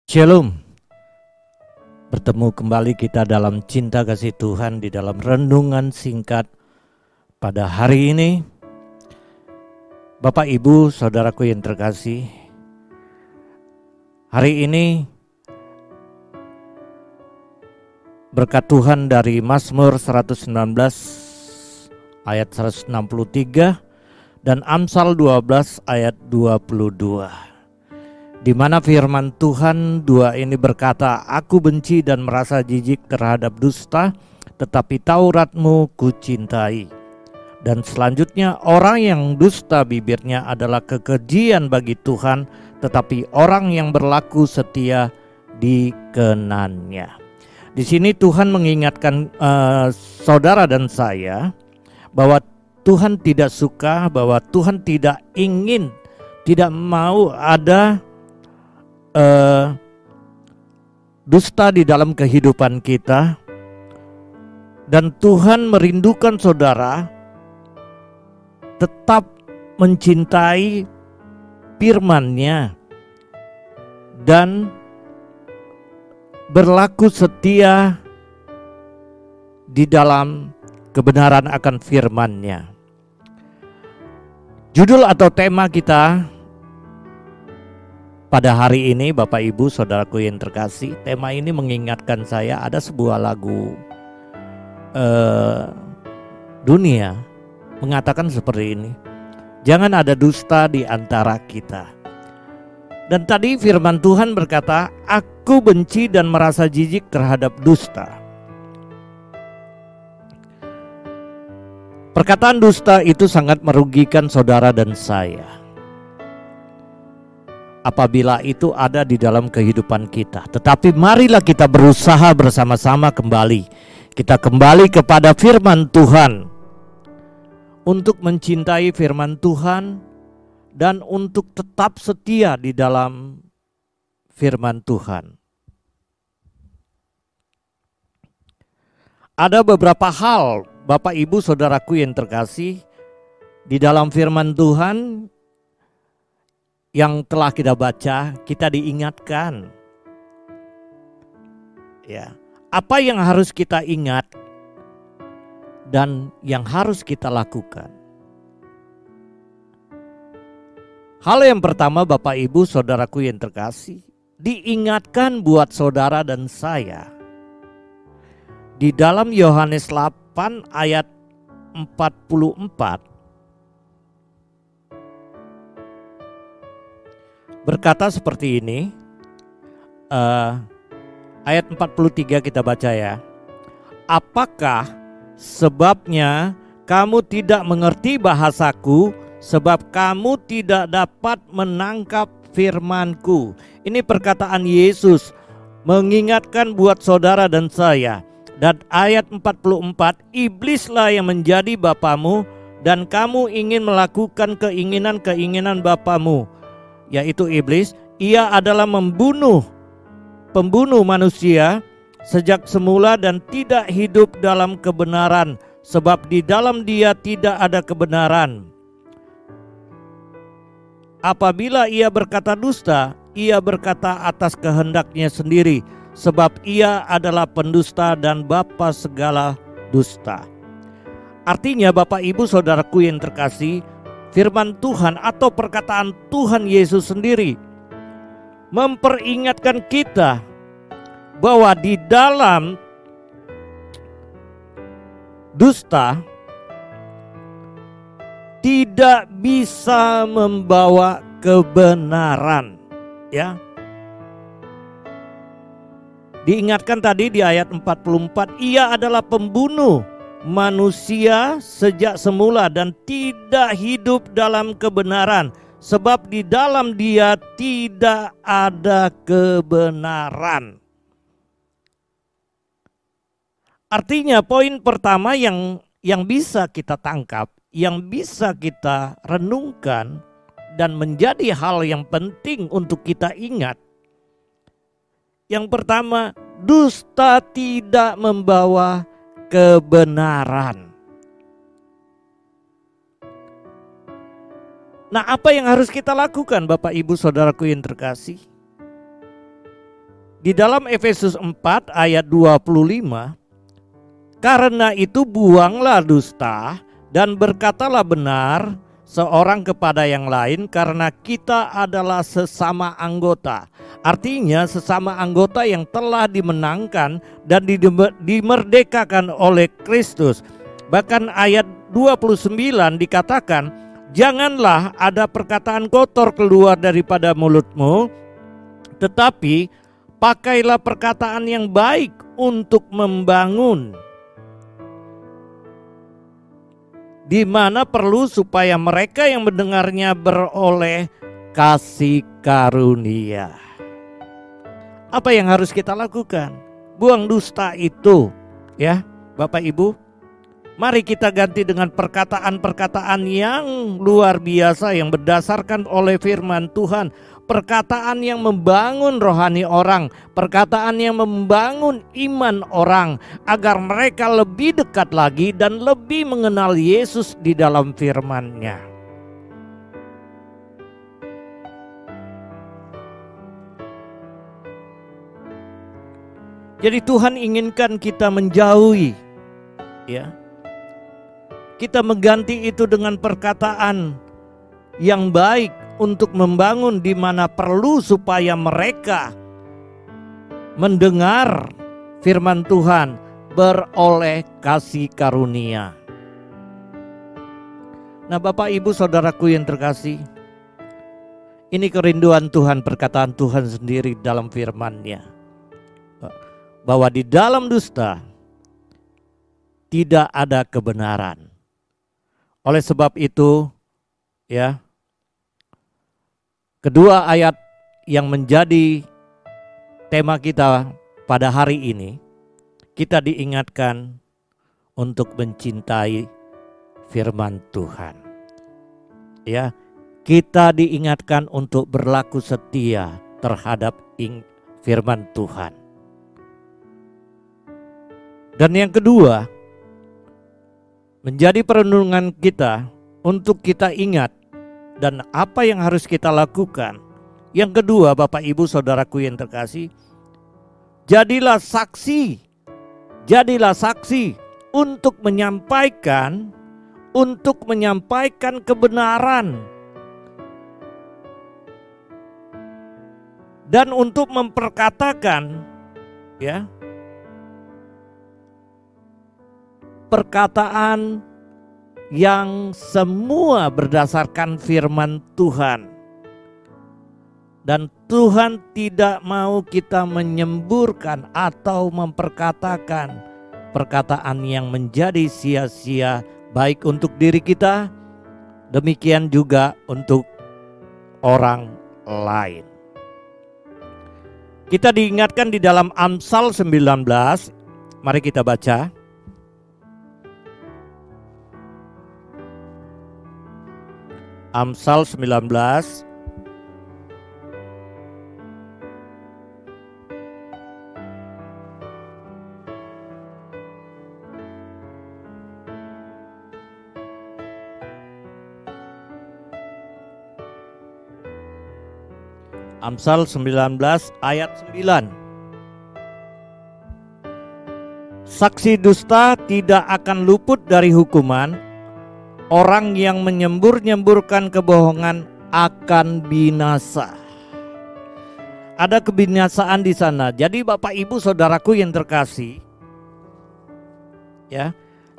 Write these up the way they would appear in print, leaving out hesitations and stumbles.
Shalom, bertemu kembali kita dalam cinta kasih Tuhan di dalam renungan singkat pada hari ini. Bapak, Ibu, Saudaraku yang terkasih, hari ini berkat Tuhan dari Mazmur 119 ayat 163 dan Amsal 12 ayat 22. Di mana firman Tuhan dua ini berkata, "Aku benci dan merasa jijik terhadap dusta, tetapi Tauratmu kucintai." Dan selanjutnya, orang yang dusta bibirnya adalah kekejian bagi Tuhan, tetapi orang yang berlaku setia dikenannya. Di sini Tuhan mengingatkan saudara dan saya bahwa Tuhan tidak suka, bahwa Tuhan tidak ingin, tidak mau ada dusta di dalam kehidupan kita, dan Tuhan merindukan saudara tetap mencintai firman-Nya dan berlaku setia di dalam kebenaran akan firman-Nya. Judul atau tema kita pada hari ini, Bapak Ibu Saudaraku yang terkasih, tema ini mengingatkan saya ada sebuah lagu dunia mengatakan seperti ini, "Jangan ada dusta di antara kita." Dan tadi firman Tuhan berkata, "Aku benci dan merasa jijik terhadap dusta." Perkataan dusta itu sangat merugikan saudara dan saya apabila itu ada di dalam kehidupan kita. Tetapi marilah kita berusaha bersama-sama kembali. Kita kembali kepada firman Tuhan untuk mencintai firman Tuhan dan untuk tetap setia di dalam firman Tuhan. Ada beberapa hal, Bapak Ibu Saudaraku yang terkasih, di dalam firman Tuhan yang telah kita baca, kita diingatkan ya, apa yang harus kita ingat dan yang harus kita lakukan. Hal yang pertama, Bapak Ibu Saudaraku yang terkasih, diingatkan buat saudara dan saya di dalam Yohanes 8 ayat 44 berkata seperti ini. Ayat 43 kita baca ya. "Apakah sebabnya kamu tidak mengerti bahasaku, sebab kamu tidak dapat menangkap firmanku?" Ini perkataan Yesus mengingatkan buat saudara dan saya. Dan ayat 44, "Iblislah yang menjadi bapamu, dan kamu ingin melakukan keinginan-keinginan bapamu." Yaitu iblis. Ia adalah pembunuh manusia sejak semula dan tidak hidup dalam kebenaran, sebab di dalam dia tidak ada kebenaran. Apabila ia berkata dusta, ia berkata atas kehendaknya sendiri, sebab ia adalah pendusta dan bapa segala dusta. Artinya, Bapak Ibu Saudaraku yang terkasih, firman Tuhan atau perkataan Tuhan Yesus sendiri memperingatkan kita bahwa di dalam dusta tidak bisa membawa kebenaran, ya. Diingatkan tadi di ayat 44, ia adalah pembunuh manusia sejak semula dan tidak hidup dalam kebenaran, sebab di dalam dia tidak ada kebenaran. Artinya poin pertama yang bisa kita tangkap, yang bisa kita renungkan dan menjadi hal yang penting untuk kita ingat. Yang pertama, dusta tidak membawa kebenaran. Nah, apa yang harus kita lakukan, Bapak Ibu Saudaraku yang terkasih? Di dalam Efesus 4 ayat 25, karena itu buanglah dusta dan berkatalah benar seorang kepada yang lain, karena kita adalah sesama anggota. Artinya sesama anggota yang telah dimenangkan dan dimerdekakan oleh Kristus. Bahkan ayat 29 dikatakan, janganlah ada perkataan kotor keluar daripada mulutmu, tetapi pakailah perkataan yang baik untuk membangun, di mana perlu supaya mereka yang mendengarnya beroleh kasih karunia. Apa yang harus kita lakukan? Buang dusta itu, ya Bapak Ibu. Mari kita ganti dengan perkataan-perkataan yang luar biasa yang berdasarkan oleh firman Tuhan. Perkataan yang membangun rohani orang, perkataan yang membangun iman orang, agar mereka lebih dekat lagi dan lebih mengenal Yesus di dalam firman-Nya. Jadi Tuhan inginkan kita menjauhi, ya. Kita mengganti itu dengan perkataan yang baik untuk membangun, di mana perlu supaya mereka mendengar firman Tuhan beroleh kasih karunia. Nah, Bapak Ibu Saudaraku yang terkasih, ini kerinduan Tuhan, perkataan Tuhan sendiri dalam firman-Nya, bahwa di dalam dusta tidak ada kebenaran. Oleh sebab itu, ya, kedua ayat yang menjadi tema kita pada hari ini, kita diingatkan untuk mencintai firman Tuhan. Ya, kita diingatkan untuk berlaku setia terhadap firman Tuhan. Dan yang kedua, menjadi perenungan kita untuk kita ingat dan apa yang harus kita lakukan. Yang kedua, Bapak Ibu Saudaraku yang terkasih, jadilah saksi untuk menyampaikan kebenaran dan untuk memperkatakan, ya, perkataan yang semua berdasarkan firman Tuhan. Dan Tuhan tidak mau kita menyemburkan atau memperkatakan perkataan yang menjadi sia-sia, baik untuk diri kita, demikian juga untuk orang lain. Kita diingatkan di dalam Amsal 19, mari kita baca. Amsal 19 Amsal 19 ayat 9. Saksi dusta tidak akan luput dari hukuman. Orang yang menyembur-nyemburkan kebohongan akan binasa. Ada kebinasaan di sana. Jadi Bapak Ibu Saudaraku yang terkasih, ya,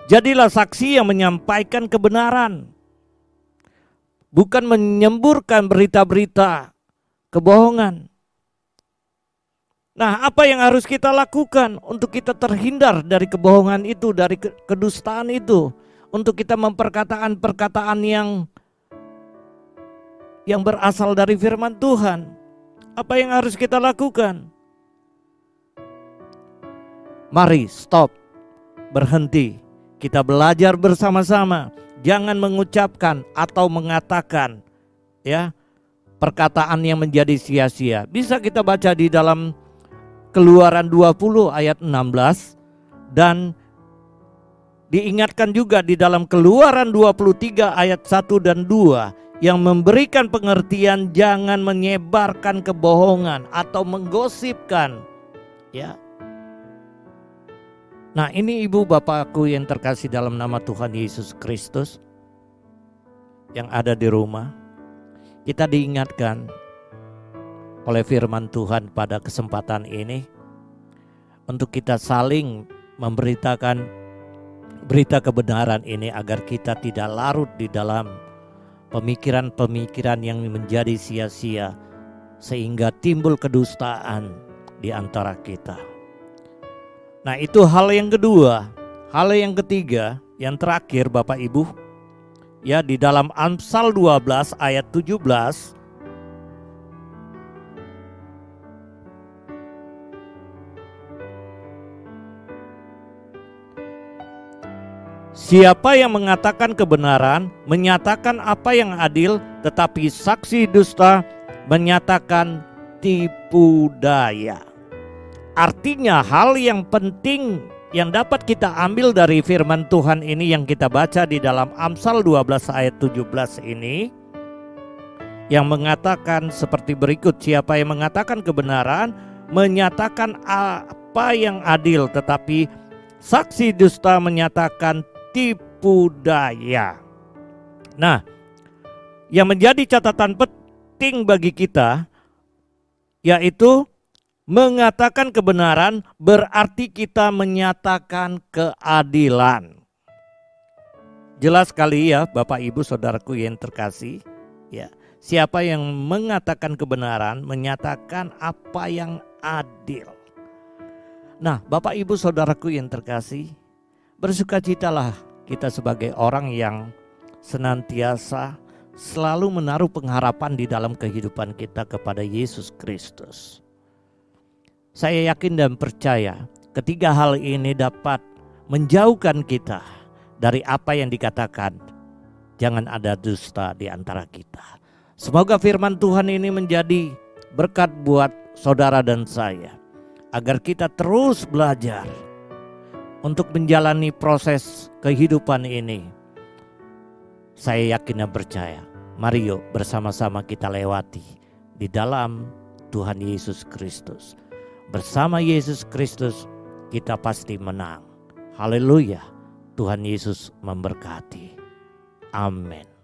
jadilah saksi yang menyampaikan kebenaran, bukan menyemburkan berita-berita kebohongan. Nah, apa yang harus kita lakukan untuk kita terhindar dari kebohongan itu, dari kedustaan itu? Untuk kita memperkatakan perkataan yang berasal dari firman Tuhan. Apa yang harus kita lakukan? Mari stop, berhenti. Kita belajar bersama-sama. Jangan mengucapkan atau mengatakan, ya, perkataan yang menjadi sia-sia. Bisa kita baca di dalam Keluaran 20 ayat 16 dan diingatkan juga di dalam Keluaran 23 ayat 1 dan 2. yang memberikan pengertian, jangan menyebarkan kebohongan atau menggosipkan, ya. Nah, ini ibu bapakku yang terkasih dalam nama Tuhan Yesus Kristus yang ada di rumah, kita diingatkan oleh firman Tuhan pada kesempatan ini untuk kita saling memberitakan berita kebenaran ini agar kita tidak larut di dalam pemikiran-pemikiran yang menjadi sia-sia sehingga timbul kedustaan di antara kita. Nah, itu hal yang kedua. Hal yang ketiga, yang terakhir Bapak Ibu, ya, di dalam Amsal 12 ayat 17, siapa yang mengatakan kebenaran, menyatakan apa yang adil, tetapi saksi dusta menyatakan tipu daya. Artinya hal yang penting yang dapat kita ambil dari firman Tuhan ini yang kita baca di dalam Amsal 12 ayat 17 ini, yang mengatakan seperti berikut, siapa yang mengatakan kebenaran, menyatakan apa yang adil, tetapi saksi dusta menyatakan tipu daya. Nah, yang menjadi catatan penting bagi kita yaitu mengatakan kebenaran berarti kita menyatakan keadilan. Jelas sekali ya Bapak Ibu Saudaraku yang terkasih, ya. Siapa yang mengatakan kebenaran menyatakan apa yang adil. Nah, Bapak Ibu Saudaraku yang terkasih, bersukacitalah kita sebagai orang yang senantiasa selalu menaruh pengharapan di dalam kehidupan kita kepada Yesus Kristus. Saya yakin dan percaya ketiga hal ini dapat menjauhkan kita dari apa yang dikatakan, jangan ada dusta di antara kita. Semoga firman Tuhan ini menjadi berkat buat saudara dan saya, agar kita terus belajar untuk menjalani proses kehidupan ini. Saya yakin dan percaya, mari yuk bersama-sama kita lewati di dalam Tuhan Yesus Kristus. Bersama Yesus Kristus kita pasti menang. Haleluya. Tuhan Yesus memberkati. Amin.